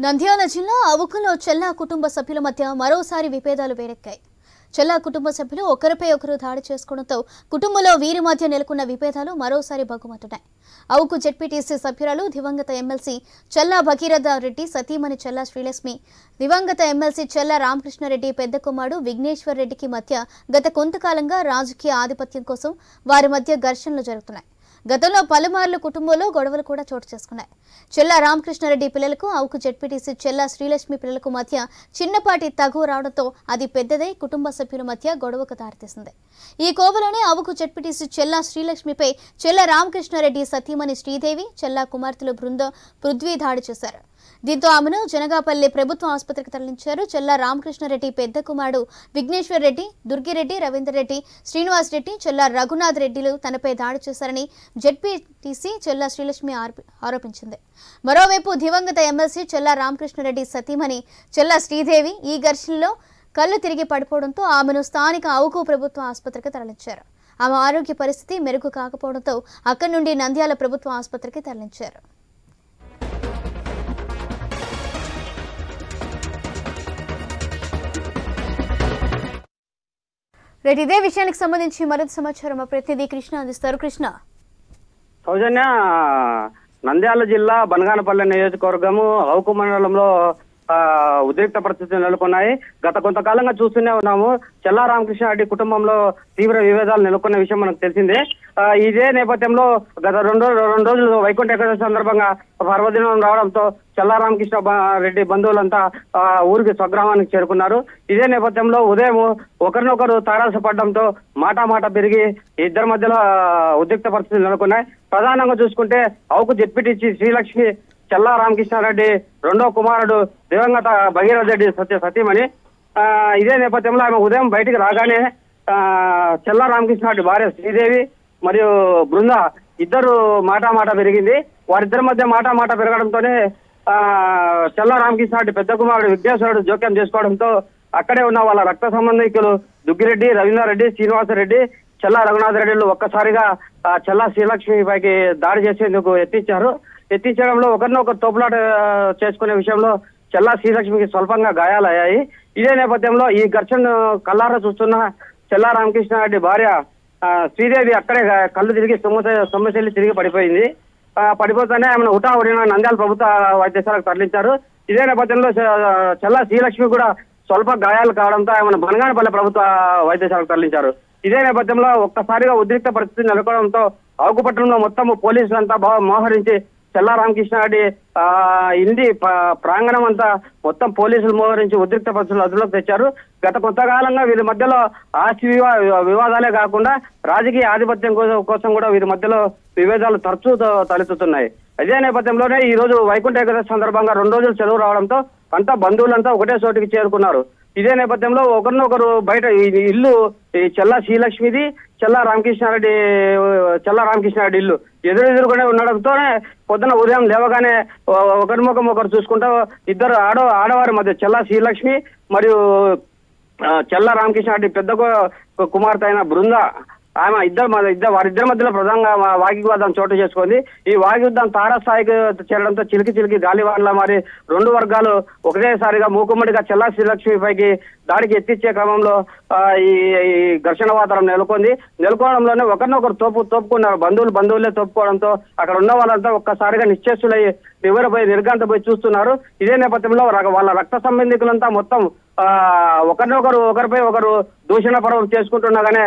నంద్యాల జిల్లా అవుకులో చెల్లా కుటుంబ సభ్యుల మధ్య మరోసారి విభేదాలు వేడెక్కాయి. చెల్లా కుటుంబ సభ్యులు ఒకరిపై ఒకరు దాడి చేసుకోవడంతో కుటుంబంలో వీరి మధ్య నెలకొన్న విభేదాలు మరోసారి భగ్గుమంటున్నాయి. అవుకు జెడ్పీటీసీ సభ్యురాలు దివంగత ఎమ్మెల్సీ చెల్లా భగీరథ రెడ్డి సతీమణి చెల్లా శ్రీలక్ష్మి, దివంగత ఎమ్మెల్సీ చెల్లా రామకృష్ణారెడ్డి పెద్ద కుమారుడు విఘ్నేశ్వర్ రెడ్డికి మధ్య గత కొంతకాలంగా రాజకీయ ఆధిపత్యం కోసం వారి మధ్య ఘర్షణలు జరుగుతున్నాయి. గతంలో పలుమార్లు కుటుంబంలో గొడవలు కూడా చోటు చేసుకున్నాయి. చెల్లా రామకృష్ణారెడ్డి పిల్లలకు అవుకు జెడ్పీటీసీ చెల్లా శ్రీలక్ష్మి పిల్లలకు మధ్య చిన్నపాటి తగువ రావడంతో అది పెద్దదై కుటుంబ సభ్యుల మధ్య గొడవకు దారితీసింది. ఈ కోవలోనే అవుకు జెడ్పీటీసీ చెల్లా శ్రీలక్ష్మిపై చెల్లా రామకృష్ణారెడ్డి సతీమణి శ్రీదేవి, చెల్లా కుమార్తెలు పృథ్వీ దాడి చేశారు. దీంతో ఆమెను జనగాపల్లి ప్రభుత్వ ఆసుపత్రికి తరలించారు. చెల్లా రామకృష్ణారెడ్డి పెద్ద కుమారుడు విఘ్నేశ్వర్ రెడ్డి, దుర్గిరెడ్డి, రవీందర్ రెడ్డి, శ్రీనివాస్ రెడ్డి, చెల్లా రఘునాథ్ రెడ్డిలు తనపై దాడి చేశారని జెడ్పీటీసీ చెల్లా శ్రీలక్ష్మి ఆరోపించింది. మరోవైపు దివంగత ఎమ్మెల్సీ చెల్లా రామకృష్ణారెడ్డి సతీమణి చెల్లా శ్రీదేవి ఈ ఘర్షణలో కళ్ళు తిరిగి పడిపోవడంతో ఆమెను స్థానిక అవుకు ప్రభుత్వ ఆసుపత్రికి తరలించారు. ఆమె ఆరోగ్య పరిస్థితి మెరుగు కాకపోవడంతో అక్కడి నుండి నంద్యాల ప్రభుత్వ ఆసుపత్రికి తరలించారు. ఇదే విషయానికి సంబంధించి మరింత సమాచారం మా ప్రతినిధి కృష్ణ అందిస్తారు. కృష్ణ. సౌజన్య, నంద్యాల జిల్లా బనగానపల్లి నియోజకవర్గము అవుకు మండలంలో ఉద్రిక్త పరిస్థితులు నెలకొన్నాయి. గత కొంతకాలంగా చూస్తూనే ఉన్నాము. చెల్లా రామకృష్ణారెడ్డి కుటుంబంలో తీవ్ర విభేదాలు నెలకొన్న విషయం మనకు తెలిసిందే. ఇదే నేపథ్యంలో గత రెండు రోజులు వైకుంఠ ఏకాదశి సందర్భంగా పర్వదినం రావడంతో చెల్లా రామకృష్ణ రెడ్డి బంధువులంతా ఊరికి స్వగ్రామానికి చేరుకున్నారు. ఇదే నేపథ్యంలో ఉదయం ఒకరినొకరు తారాసపడడంతో మాట పెరిగి ఇద్దరి మధ్యలో ఉద్రిక్త పరిస్థితులు నెలకొన్నాయి. ప్రధానంగా చూసుకుంటే అవుకు జెడ్పీటీసీ శ్రీలక్ష్మి చెల్లా రామకృష్ణారెడ్డి రెండో కుమారుడు దివంగత భగీరథ రెడ్డి సతీమణి. ఇదే నేపథ్యంలో ఆమె ఉదయం బయటికి రాగానే చెల్లా రామకృష్ణారెడ్డి భార్య శ్రీదేవి మరియు బృంద ఇద్దరు మాట పెరిగింది. వారిద్దరి మధ్య మాట పెరగడంతోనే చెల్లా రామకృష్ణారెడ్డి పెద్ద కుమారుడు విఘ్నేశ్వరుడు జోక్యం చేసుకోవడంతో అక్కడే ఉన్న వాళ్ళ రక్త సంబంధికులు దుగ్గిరెడ్డి, రవీందర్ రెడ్డి, శ్రీనివాసరెడ్డి, చెల్లా రఘునాథ్ రెడ్డిలు ఒక్కసారిగా చెల్లా శ్రీలక్ష్మి పైకి దాడి చేసేందుకు ఎత్తించడంలో ఒకరినొకరు తోపులాట చేసుకునే విషయంలో చెల్లా శ్రీలక్ష్మికి స్వల్పంగా గాయాలయ్యాయి. ఇదే నేపథ్యంలో ఈ ఘర్షణ కళ్ళారా చూస్తున్న చెల్లా రామకృష్ణారెడ్డి భార్య శ్రీదేవి అక్కడే కళ్ళు తిరిగి సొమ్మశెల్లి తిరిగి పడిపోయింది. పడిపోతేనే ఆమెను హుటాహుటిన నంద్యాల ప్రభుత్వ వైద్యశాలకు తరలించారు. ఇదే నేపథ్యంలో చెల్లా శ్రీలక్ష్మి కూడా స్వల్ప గాయాలు కావడంతో ఆమెను బనగానపల్లి ప్రభుత్వ వైద్యశాలకు తరలించారు. ఇదే నేపథ్యంలో ఒక్కసారిగా ఉద్రిక్త పరిస్థితి నెలకొనడంతో అవుకుపట్నంలో మొత్తం పోలీసులంతా మోహరించి చెల్లా రామకృష్ణారెడ్డి ఇంటి ప్రాంగణం అంతా మొత్తం పోలీసులు మోహరించి ఉద్రిక్త పరిస్థితులు అదుపులోకి తెచ్చారు. గత కొంతకాలంగా వీరి మధ్యలో ఆస్తి వివాదాలే కాకుండా రాజకీయ ఆధిపత్యం కోసం కూడా వీరి మధ్యలో విభేదాలు తరచూ తలెత్తుతున్నాయి. అదే నేపథ్యంలోనే ఈ రోజు వైకుంఠ ఏకాదశి సందర్భంగా 2 రోజులు సెలవు రావడంతో అంతా బంధువులంతా ఒకటే చోటికి చేరుకున్నారు. ఇదే నేపథ్యంలో ఒకరినొకరు బయట ఇల్లు చెల్లా శ్రీలక్ష్మిది, చెల్లా రామకృష్ణారెడ్డి ఇల్లు ఎదురుగానే ఉండడంతోనే పొద్దున ఉదయం లేవగానే ఒకరి ముఖం ఒకరు చూసుకుంటూ ఇద్దరు ఆడవారి మధ్య చెల్లా శ్రీలక్ష్మి మరియు చెల్లా రామకృష్ణారెడ్డి పెద్ద కుమార్తె అయిన బృంద వారిద్దరి మధ్యలో ప్రధానంగా వాగ్వివాదం చోటు చేసుకుంది. ఈ వాగ్యుద్ధం తారాస్థాయికి చేరడంతో చిలికి గాలివాన్లా మారి 2 వర్గాలు ఒకటేసారిగా మూకుమ్మడిగా చెల్లా శ్రీలక్ష్మి పైకి దాడికి ఎత్తిచ్చే క్రమంలో ఈ ఘర్షణ వాతావరణం నెలకొనడంలోనే ఒకరినొకరు తోపుకున్నారు. బంధువులే తోపుకోవడంతో అక్కడ ఉన్న వాళ్ళంతా ఒక్కసారిగా నిశ్చేష్టులై నిర్ఘాంతపోయి చూస్తున్నారు. ఇదే నేపథ్యంలో వాళ్ళ రక్త సంబంధికులంతా మొత్తం ఒకరిపై ఒకరు దూషణ పర్వం చేసుకుంటుండగానే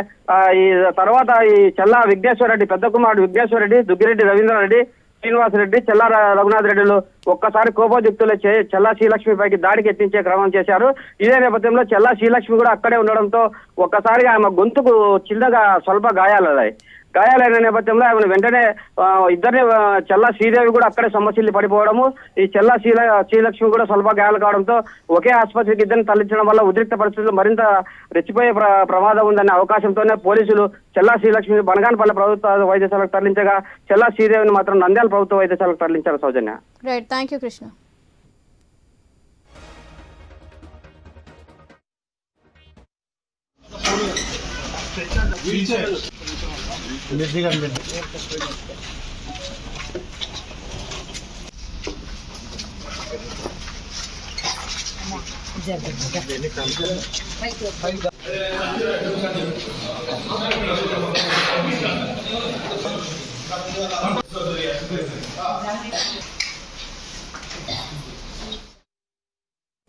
ఈ తర్వాత ఈ చెల్లా విఘ్నేశ్వర రెడ్డి పెద్ద కుమారుడు విఘ్నేశ్వర రెడ్డి, దుగ్గిరెడ్డి, రవీంద్ర రెడ్డి, శ్రీనివాసరెడ్డి, చెల్లా రఘునాథ్ రెడ్డిలు ఒక్కసారి కోపోద్యుక్తులు చెల్లా శ్రీలక్ష్మి పైకి దాడికి ఎత్తించే క్రమం చేశారు. ఇదే నేపథ్యంలో చెల్లా శ్రీలక్ష్మి కూడా అక్కడే ఉండడంతో ఒక్కసారిగా ఆమె గొంతుకు చిన్నగా స్వల్ప గాయాలైన నేపథ్యంలో ఆమెను వెంటనే ఇద్దరిని చెల్లా శ్రీదేవి కూడా అక్కడే సొమ్మసిల్లి పడిపోవడము, ఈ చెల్లా శ్రీలక్ష్మి కూడా స్వల్ప గాయాలు కావడంతో ఒకే ఆసుపత్రికి ఇద్దరిని తరలించడం వల్ల ఉద్రిక్త పరిస్థితులు మరింత రెచ్చిపోయే ప్రమాదం ఉందనే అవకాశంతోనే పోలీసులు చెల్లా శ్రీలక్ష్మిని బనగానపల్లి ప్రభుత్వ వైద్యశాలకు తరలించగా చెల్లా శ్రీదేవిని మాత్రం నంద్యాల ప్రభుత్వ వైద్యశాలకు తరలించారు. Soujanya. Right, thank you Krishna.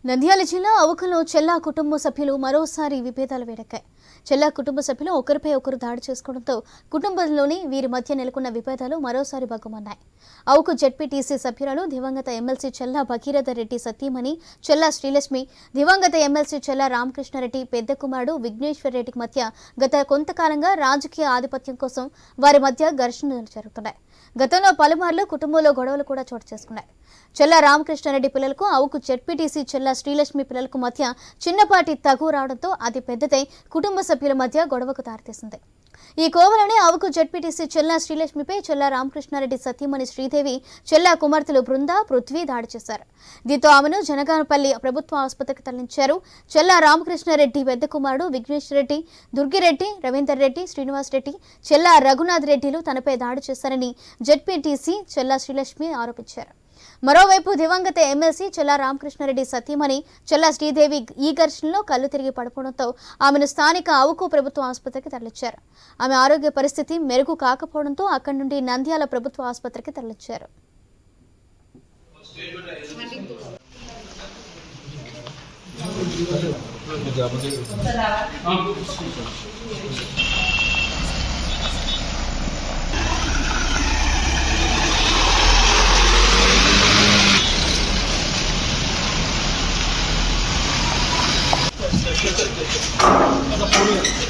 Nandyal జిల్లా అవుకలో చెల్లా కుటుంబ సభ్యులు మరోసారి విభేదాలు వేడెక్కాయి. చెల్లా కుటుంబ సభ్యులు ఒకరిపై ఒకరు దాడి చేసుకోవడంతో కుటుంబంలోని వీరి మధ్య నెలకొన్న విభేదాలు మరోసారి భగ్గుమన్నాయి. అవుకు జెడ్పీటీసీ సభ్యురాలు దివంగత ఎమ్మెల్సీ చెల్లా భగీరథ రెడ్డి సతీమణి చెల్లా శ్రీలక్ష్మి, దివంగత ఎమ్మెల్సీ చెల్లా రామకృష్ణారెడ్డి పెద్ద కుమారుడు విఘ్నేశ్వర్ రెడ్డికి మధ్య గత కొంతకాలంగా రాజకీయ ఆధిపత్యం కోసం వారి మధ్య ఘర్షణలు జరుగుతున్నాయి. గతంలో పలుమార్లు కుటుంబంలో గొడవలు కూడా చోటు చేసుకున్నాయి. చెల్లా రామకృష్ణారెడ్డి పిల్లలకు అవుకు జెడ్పీటీసీ చెల్లా శ్రీలక్ష్మి పిల్లలకు మధ్య చిన్నపాటి తగు రావడంతో అది పెద్దదై కుటుంబ సభ్యుల మధ్య గొడవకు దారితీసింది. ఈ కోవలోనే అవుకు జెడ్పీటీసీ చెల్లా శ్రీలక్ష్మిపై చెల్లా రామకృష్ణారెడ్డి సతీమణి శ్రీదేవి, చెల్లా కుమార్తెలు బృంద, పృథ్వీ దాడి చేశారు. దీంతో ఆమెను జనగానపల్లి ప్రభుత్వ ఆసుపత్రికి తరలించారు. చెల్లా రామకృష్ణారెడ్డి పెద్ద కుమారుడు విఘ్నేశ్వర్ రెడ్డి, దుర్గిరెడ్డి, రవీందర్ రెడ్డి, శ్రీనివాస్ రెడ్డి, చెల్లా రఘునాథ్ రెడ్డిలు తనపై దాడి చేశారని జెడ్పీటీసీ చెల్లా శ్రీలక్ష్మి ఆరోపించారు. మరోవైపు దివంగత ఎమ్మెల్సీ చెల్లా రామకృష్ణారెడ్డి సతీమణి చెల్లా శ్రీదేవి ఈ ఘర్షణలో కళ్ళు తిరిగి పడిపోవడంతో ఆమెను స్థానిక అవుకు ప్రభుత్వ ఆసుపత్రికి తరలించారు. ఆమె ఆరోగ్య పరిస్థితి మెరుగు కాకపోవడంతో అక్కడి నుండి నంద్యాల ప్రభుత్వ ఆసుపత్రికి తరలించారు.